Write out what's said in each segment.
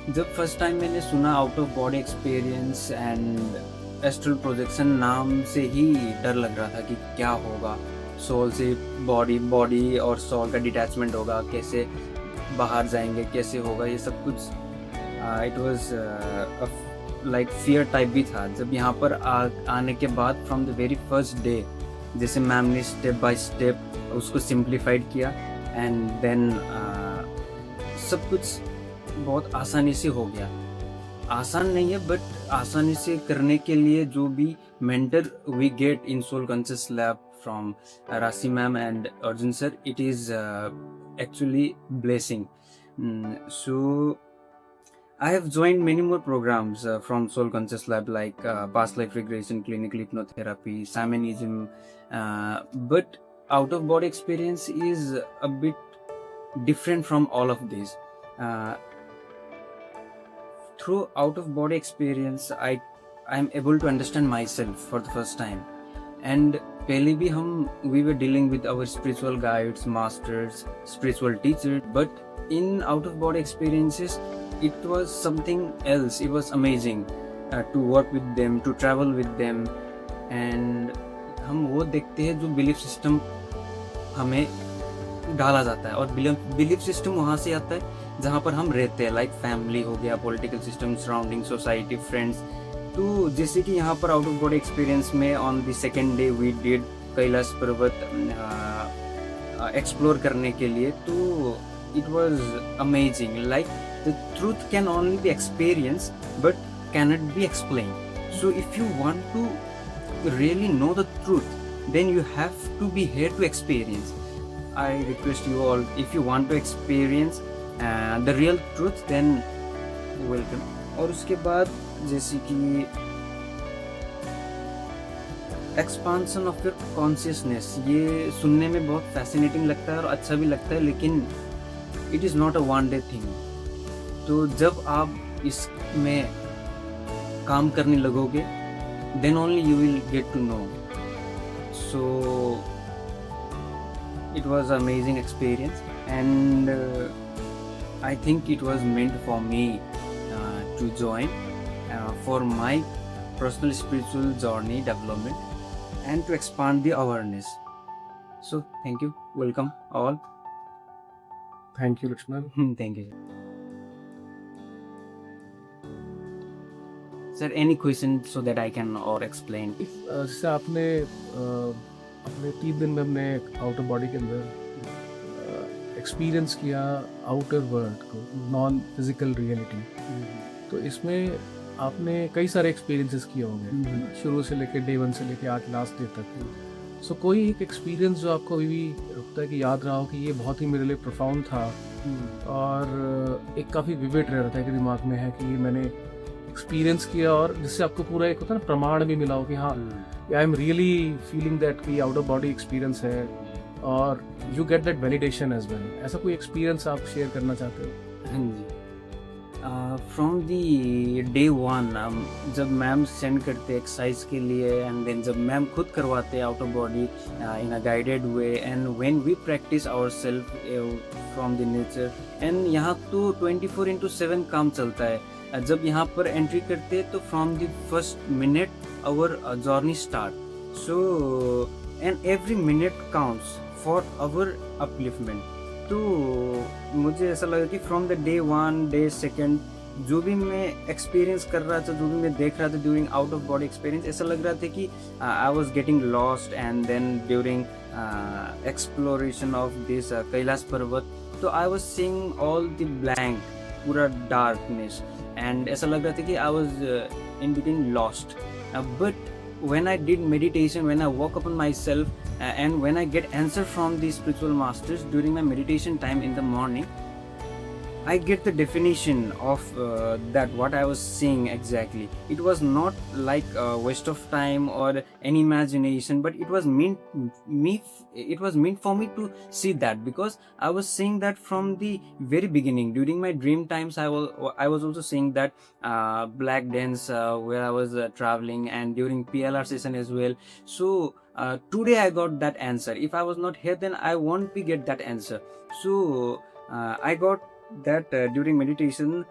जब first time मैंने सुना out of body experience and astral projection, नाम से ही डर लग रहा था कि क्या होगा। सोल से बॉडी, बॉडी और सोल का डिटैचमेंट होगा, कैसे बाहर जाएंगे, कैसे होगा, ये सब कुछ। It was like fear type भी था। जब यहाँ पर आने के बाद from the very first day, जैसे मैम ने स्टेप बाय स्टेप उसको सिंप्लीफाइड किया, एंड देन सब कुछ बहुत आसानी से हो गया। आसान नहीं है, बट आसानी से करने के लिए जो भी mentor we get in soul conscious lab from Rashi ma'am and Arjun sir, it is actually blessing. So I have joined many more programs from Soul Conscious Lab, like past life regression, clinical hypnotherapy, shamanism, but out of body experience is a bit different from all of these. Uh, Through out of body experience, I am able to understand myself for the first time. And पहले भी हम we were dealing with our spiritual guides, masters, spiritual teachers, but in out of body experiences it was something else. It was amazing to work with them, to travel with them, and हम वो देखते हैं जो belief system हमें डाला जाता है, और बिलीफ सिस्टम वहाँ से आता है जहाँ पर हम रहते हैं, लाइक फैमिली हो गया, political system, surrounding, society, friends. तो जैसे कि यहाँ पर आउट ऑफ बॉडी एक्सपीरियंस में on the second day we did Kailash Parvat explore करने के लिए, तो it was amazing. Like the truth can only be experience but cannot be explain. So if you want to really know the truth, then you have to be here to experience. I request you all, if you want to experience the real truth, then welcome. और उसके बाद जैसे कि expansion of your consciousness, ये सुनने में बहुत fascinating लगता है और अच्छा भी लगता है, लेकिन it is not a one day thing. तो जब आप इसमें काम करने लगोगे, then only you will get to know. So it was an amazing experience, and I think it was meant for me to join for my personal spiritual journey development and to expand the awareness. So thank you, welcome all. Thank you Lakshman. Thank you sir. Any question so that I can or explain? जैसे आपने अपने 3 दिन में हमने outer body के अंदर experience किया outer world को, नॉन फिजिकल रियलिटी, तो इसमें आपने कई सारे एक्सपीरियंसेस किए होंगे शुरू से लेकर डे 1 से लेकर आज लास्ट डे तक। सो कोई एक एक्सपीरियंस जो आपको अभी भी होता है कि याद रहा हो कि ये बहुत ही मेरे लिए प्रोफाउंड था और एक काफ़ी विविड रह रहा था कि दिमाग में है कि ये मैंने एक्सपीरियंस किया, और जिससे आपको पूरा एक होता है ना प्रमाण भी मिला हो कि हाँ I am really feeling that कि आउट ऑफ बॉडी एक्सपीरियंस है, और you get that validation as well. ऐसा कोई एक्सपीरियंस आप शेयर करना चाहते हो? हाँ जी। फ्रॉम दी डे 1, जब मैम सेंड करते एक्सरसाइज के लिए, एंड देन जब मैम खुद करवाते out of body in a guided way, and when we practice our self from the nature, and यहाँ तो 24/7 काम चलता है। जब यहाँ पर एंट्री करते तो from the first minute our journey start, so and every minute counts for our upliftment. तो मुझे ऐसा लगा कि फ्रॉम द डे 1, डे 2, जो भी मैं एक्सपीरियंस कर रहा था, जो भी मैं देख रहा था during out of body experience, ऐसा लग रहा था कि I was getting lost, and then during exploration of this Kailash Parvat, तो I was seeing all the blank, पूरा डार्कनेस, एंड ऐसा लग रहा था कि I was in between lost. But when I did meditation, when I woke up on myself, and when I get answer from the spiritual masters during my meditation time in the morning, I get the definition of that what I was seeing exactly. It was not like a waste of time or any imagination, but it was meant for me to see that, because I was seeing that from the very beginning. During my dream times, I was also seeing that black dance where I was traveling, and during PLR session as well. So today I got that answer. If I was not here, then I won't be get that answer. So I got that during meditation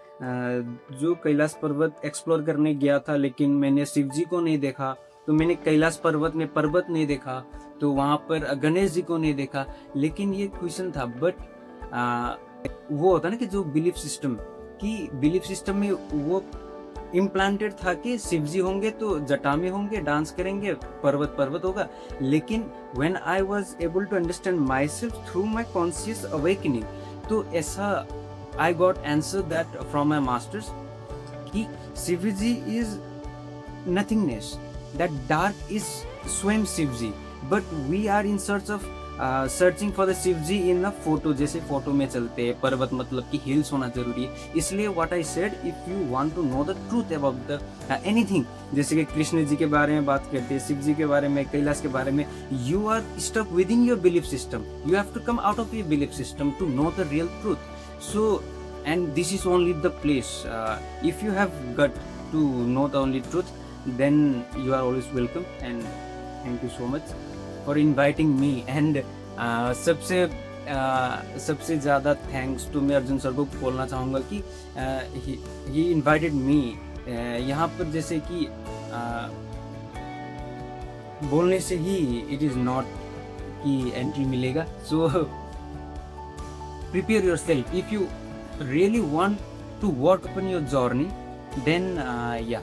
जो Kailash Parvat explore करने गया था, लेकिन मैंने शिव जी को नहीं देखा, तो मैंने कैलाश पर्वत में पर्वत नहीं देखा, तो वहाँ पर गणेश जी को नहीं देखा। लेकिन ये क्वेश्चन था, बट वो होता ना कि जो बिलीफ सिस्टम, कि बिलीफ सिस्टम में वो इम्प्लांटेड था कि शिव जी होंगे तो जटा में होंगे, डांस करेंगे, पर्वत पर्वत होगा। लेकिन when I was able to understand my self through my conscious awakening, तो ऐसा I got answer that from my masters कि Shiv ji is nothingness, that dark is स्वयं Shiv ji, but we are in search of searching for the Shiv ji in a photo, जैसे photo में चलते हैं, पर्वत मतलब कि हिल्स होना जरूरी है। इसलिए what I said, if you want to know the truth about the anything, जैसे कि कृष्ण जी के बारे में बात करते हैं, शिव जी के बारे में, कैलाश के बारे में, you are stuck with in your belief system, you have to come out of your belief system to know the real truth. So and this is only the place, if you have got to know the only truth, then you are always welcome, and thank you so much for inviting me। and सबसे ज़्यादा thanks to मैं Arjun sir को बोलना चाहूँगा कि ही invited मी यहाँ पर, जैसे कि बोलने से ही इट इज़ नॉट कि एंट्री मिलेगा। सो prepare yourself, if you really want to work upon your journey, then yeah,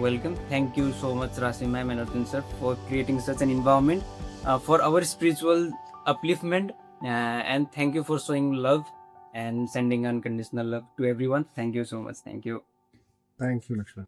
welcome. Thank you so much Rasim ma'am and Arjun sir for creating such an environment for our spiritual upliftment, and thank you for showing love and sending unconditional love to everyone. Thank you so much. Thank you. Thank you, Lakshman.